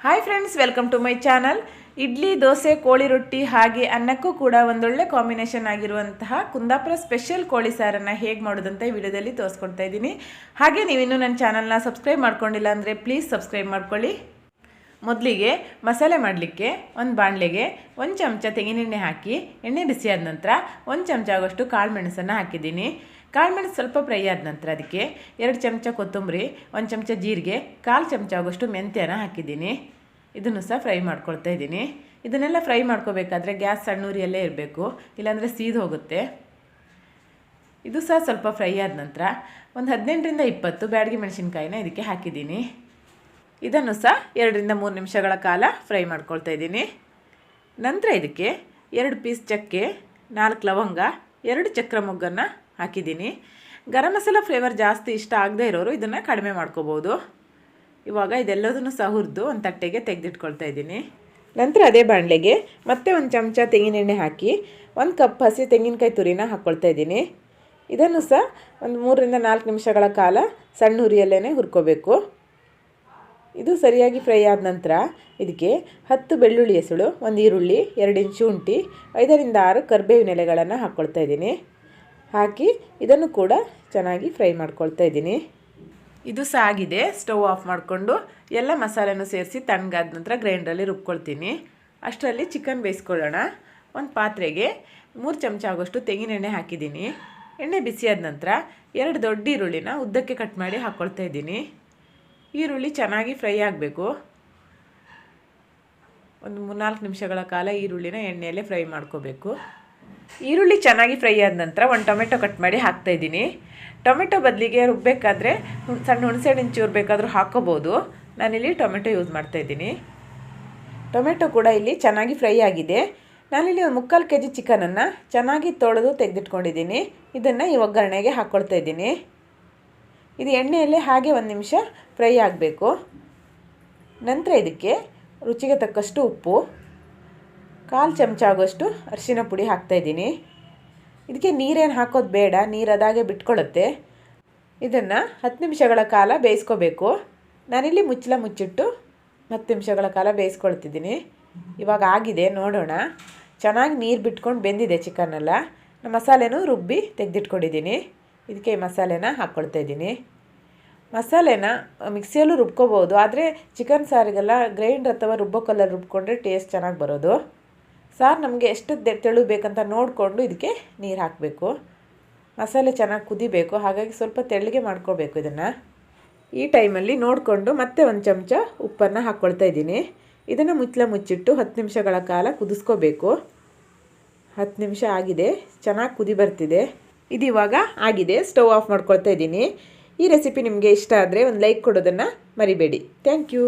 Hi friends, welcome to my channel. Idli, dosa, ಕೋಳಿ ರೊಟ್ಟಿ ಹಾಗೆ ಅನ್ನಕ್ಕೂ ಕೂಡ ಒಂದೊಳ್ಳೆ ಕಾಂಬಿನೇಷನ್ ಆಗಿರುವಂತಹ ಕುಂದಾಪುರ ಸ್ಪೆಷಲ್ ಕೋಳಿ ಸಾರನ್ನು ಹೇಗೆ ಮಾಡೋದಂತ ಈ ವಿಡಿಯೋದಲ್ಲಿ ತೋರಿಸ್ಕೊಡ್ತಾ ಇದ್ದೀನಿ. ಹಾಗೆ ನೀವಿನ್ನೂ ನನ್ನ ಚಾನಲ್ನ ಸಬ್ಸ್ಕ್ರೈಬ್ ಮಾಡ್ಕೊಂಡಿಲ್ಲ ಅಂದರೆ ಪ್ಲೀಸ್ ಸಬ್ಸ್ಕ್ರೈಬ್ ಮಾಡ್ಕೊಳ್ಳಿ. ಮೊದಲಿಗೆ ಮಸಾಲೆ ಮಾಡಲಿಕ್ಕೆ ಒಂದು ಬಾಣಲೆಗೆ 1 ಚಮಚ ತೆಂಗಿನೆಣ್ಣೆ ಹಾಕಿ ಎಣ್ಣೆ ಬಿಸಿಯಾದ ನಂತರ 1 ಚಮಚ ಆಗೋಷ್ಟು ಕಾಳು ಮೆಣಸನ್ನು ಹಾಕಿದ್ದೀನಿ. ಕಾಳು ಮೆಣಸು ಸ್ವಲ್ಪ ಫ್ರೈ ಆದ ನಂತರ ಅದಕ್ಕೆ 2 ಚಮಚ ಕೊತ್ತಂಬರಿ, 1 ಚಮಚ ಜೀರಿಗೆ, 1/4 ಚಮಚ ಆಗೋಷ್ಟು ಮೆಂತ್ಯನ ಹಾಕಿದ್ದೀನಿ. ಇದನ್ನು ಸಹ ಫ್ರೈ ಮಾಡ್ಕೊಳ್ತಾ ಇದ್ದೀನಿ. ಇದನ್ನೆಲ್ಲ ಫ್ರೈ ಮಾಡ್ಕೋಬೇಕಾದ್ರೆ ಗ್ಯಾಸ್ ಸಣ್ಣ ಉರಿಯಲ್ಲೇ ಇರಬೇಕು, ಇಲ್ಲಾಂದರೆ ಸೀದು ಹೋಗುತ್ತೆ. ಇದು ಸಹ ಸ್ವಲ್ಪ ಫ್ರೈ ಆದ ನಂತರ ಒಂದು 18ರಿಂದ 20 ಬ್ಯಾಡಗಿ ಮೆಣಸಿನ್ಕಾಯಿನ ಇದಕ್ಕೆ ಹಾಕಿದ್ದೀನಿ. ಇದನ್ನು ಸಹ 2ರಿಂದ 3 ನಿಮಿಷಗಳ ಕಾಲ ಫ್ರೈ ಮಾಡ್ಕೊಳ್ತಾ ಇದ್ದೀನಿ. ನಂತರ ಇದಕ್ಕೆ 2 ಪೀಸ್ ಚಕ್ಕೆ, 4 ಲವಂಗ, 2 ಚಕ್ರ ಮೊಗ್ಗನ್ನು ಹಾಕಿದ್ದೀನಿ. ಗರಂ ಮಸಾಲ ಫ್ಲೇವರ್ ಜಾಸ್ತಿ ಇಷ್ಟ ಆಗದೇ ಇರೋರು ಇದನ್ನು ಕಡಿಮೆ ಮಾಡ್ಕೋಬೋದು. ಇವಾಗ ಇದೆಲ್ಲದನ್ನು ಸಹ ಹುರಿದು ಒಂದು ತಟ್ಟೆಗೆ ತೆಗೆದಿಟ್ಕೊಳ್ತಾ ಇದ್ದೀನಿ. ನಂತರ ಅದೇ ಬಾಣಲೆಗೆ ಮತ್ತೆ 1 ಚಮಚ ತೆಂಗಿನೆಣ್ಣೆ ಹಾಕಿ 1 ಕಪ್ ಹಸಿ ತೆಂಗಿನಕಾಯಿ ತುರಿನ ಹಾಕ್ಕೊಳ್ತಾ ಇದ್ದೀನಿ. ಇದನ್ನು ಸಹ ಒಂದು 3ರಿಂದ 4 ನಿಮಿಷಗಳ ಕಾಲ ಸಣ್ಣ ಉರಿಯಲ್ಲೇ ಹುರ್ಕೋಬೇಕು. ಇದು ಸರಿಯಾಗಿ ಫ್ರೈ ಆದ ನಂತರ ಇದಕ್ಕೆ 10 ಬೆಳ್ಳುಳ್ಳಿ ಹೆಸಳು, 1 ಈರುಳ್ಳಿ, 2 ಇಂಚು ಶುಂಠಿ, 5ರಿಂದ 6 ಕರಿಬೇವಿನ ಎಲೆಗಳನ್ನು ಹಾಕ್ಕೊಳ್ತಾ ಇದ್ದೀನಿ. ಹಾಕಿ ಇದನ್ನು ಕೂಡ ಚೆನ್ನಾಗಿ ಫ್ರೈ ಮಾಡ್ಕೊಳ್ತಾ ಇದ್ದೀನಿ. ಇದು ಸಹ ಆಗಿದೆ. ಸ್ಟವ್ ಆಫ್ ಮಾಡಿಕೊಂಡು ಎಲ್ಲ ಮಸಾಲೆನೂ ಸೇರಿಸಿ ತಣ್ಣಗಾದ ನಂತರ ಗ್ರೈಂಡ್ರಲ್ಲಿ ರುಬ್ಕೊಳ್ತೀನಿ. ಅಷ್ಟರಲ್ಲಿ ಚಿಕನ್ ಬೇಯಿಸ್ಕೊಳ್ಳೋಣ. ಒಂದು ಪಾತ್ರೆಗೆ 3 ಚಮಚ ಆಗೋಷ್ಟು ತೆಂಗಿನೆಣ್ಣೆ ಹಾಕಿದ್ದೀನಿ. ಎಣ್ಣೆ ಬಿಸಿಯಾದ ನಂತರ 2 ದೊಡ್ಡ ಈರುಳ್ಳಿನ ಉದ್ದಕ್ಕೆ ಕಟ್ ಮಾಡಿ ಹಾಕ್ಕೊಳ್ತಾ ಇದ್ದೀನಿ. ಈರುಳ್ಳಿ ಚೆನ್ನಾಗಿ ಫ್ರೈ ಆಗಬೇಕು. ಒಂದು 3-4 ನಿಮಿಷಗಳ ಕಾಲ ಈರುಳ್ಳಿನ ಎಣ್ಣೆಯಲ್ಲೇ ಫ್ರೈ ಮಾಡ್ಕೋಬೇಕು. ಈರುಳ್ಳಿ ಚೆನ್ನಾಗಿ ಫ್ರೈ ಆದ ನಂತರ 1 ಟೊಮೆಟೊ ಕಟ್ ಮಾಡಿ ಹಾಕ್ತಾಯಿದ್ದೀನಿ. ಟೊಮೆಟೊ ಬದಲಿಗೆ ರುಬ್ಬಬೇಕಾದ್ರೆ ಸಣ್ಣ ಹುಣಸೆಹಣ್ಣಿನ ಚೂರು ಬೇಕಾದರೂ ಹಾಕ್ಕೋಬೋದು. ನಾನಿಲ್ಲಿ ಟೊಮೆಟೊ ಯೂಸ್ ಮಾಡ್ತಾಯಿದ್ದೀನಿ. ಟೊಮೆಟೊ ಕೂಡ ಇಲ್ಲಿ ಚೆನ್ನಾಗಿ ಫ್ರೈ ಆಗಿದೆ. ನಾನಿಲ್ಲಿ ಒಂದು 3/4 kg ಚಿಕನನ್ನು ಚೆನ್ನಾಗಿ ತೊಳೆದು ತೆಗೆದಿಟ್ಕೊಂಡಿದ್ದೀನಿ. ಇದನ್ನು ಈ ಒಗ್ಗರಣೆಗೆ ಹಾಕ್ಕೊಳ್ತಾ ಇದ್ದೀನಿ. ಇದು ಎಣ್ಣೆಯಲ್ಲೇ ಹಾಗೆ 1 ನಿಮಿಷ ಫ್ರೈ ಆಗಬೇಕು. ನಂತರ ಇದಕ್ಕೆ ರುಚಿಗೆ ತಕ್ಕಷ್ಟು ಉಪ್ಪು, 1/4 ಚಮಚ ಆಗೋಷ್ಟು ಅರಿಶಿನ ಪುಡಿ ಹಾಕ್ತಾಯಿದ್ದೀನಿ. ಇದಕ್ಕೆ ನೀರೇನು ಹಾಕೋದು ಬೇಡ, ನೀರು ಅದಾಗೆ ಬಿಟ್ಕೊಳ್ಳುತ್ತೆ. ಇದನ್ನು 10 ನಿಮಿಷಗಳ ಕಾಲ ಬೇಯಿಸ್ಕೋಬೇಕು. ನಾನಿಲ್ಲಿ ಮುಚ್ಚಳ ಮುಚ್ಚಿಟ್ಟು 10 ನಿಮಿಷಗಳ ಕಾಲ ಬೇಯಿಸ್ಕೊಳ್ತಿದ್ದೀನಿ. ಇವಾಗ ಆಗಿದೆ, ನೋಡೋಣ. ಚೆನ್ನಾಗಿ ನೀರು ಬಿಟ್ಕೊಂಡು ಬೆಂದಿದೆ ಚಿಕನ್ನೆಲ್ಲ. ಮಸಾಲೆನೂ ರುಬ್ಬಿ ತೆಗೆದಿಟ್ಕೊಂಡಿದ್ದೀನಿ. ಇದಕ್ಕೆ ಈ ಮಸಾಲೆನ ಹಾಕ್ಕೊಳ್ತಾ ಇದ್ದೀನಿ. ಮಸಾಲೆನ ಮಿಕ್ಸಿಯಲ್ಲೂ ರುಬ್ಕೋಬೋದು, ಆದರೆ ಚಿಕನ್ ಸಾರಿಗೆಲ್ಲ ಗ್ರೈಂಡರ್ ಅಥವಾ ರುಬ್ಬೋ ಕಲ್ಲಲ್ಲಿ ರುಬ್ಕೊಂಡ್ರೆ ಟೇಸ್ಟ್ ಚೆನ್ನಾಗಿ ಬರೋದು. ಸಾರು ನಮಗೆ ಎಷ್ಟು ತೆಳು ಬೇಕಂತ ನೋಡಿಕೊಂಡು ಇದಕ್ಕೆ ನೀರು ಹಾಕಬೇಕು. ಮಸಾಲೆ ಚೆನ್ನಾಗಿ ಕುದಿಬೇಕು, ಹಾಗಾಗಿ ಸ್ವಲ್ಪ ತೆಳ್ಳಗೆ ಮಾಡ್ಕೋಬೇಕು ಇದನ್ನು. ಈ ಟೈಮಲ್ಲಿ ನೋಡಿಕೊಂಡು ಮತ್ತೆ 1 ಚಮಚ ಉಪ್ಪನ್ನು ಹಾಕ್ಕೊಳ್ತಾ ಇದ್ದೀನಿ. ಇದನ್ನು ಮುಚ್ಚಳ ಮುಚ್ಚಿಟ್ಟು 10 ನಿಮಿಷಗಳ ಕಾಲ ಕುದಿಸ್ಕೋಬೇಕು. 10 ನಿಮಿಷ ಆಗಿದೆ, ಚೆನ್ನಾಗಿ ಕುದಿ ಬರ್ತಿದೆ. ಇದು ಇವಾಗ ಆಗಿದೆ. ಸ್ಟವ್ ಆಫ್ ಮಾಡ್ಕೊಳ್ತಾ ಇದ್ದೀನಿ. ಈ ರೆಸಿಪಿ ನಿಮಗೆ ಇಷ್ಟ ಆದರೆ ಒಂದು ಲೈಕ್ ಕೊಡೋದನ್ನು ಮರಿಬೇಡಿ. Thank you.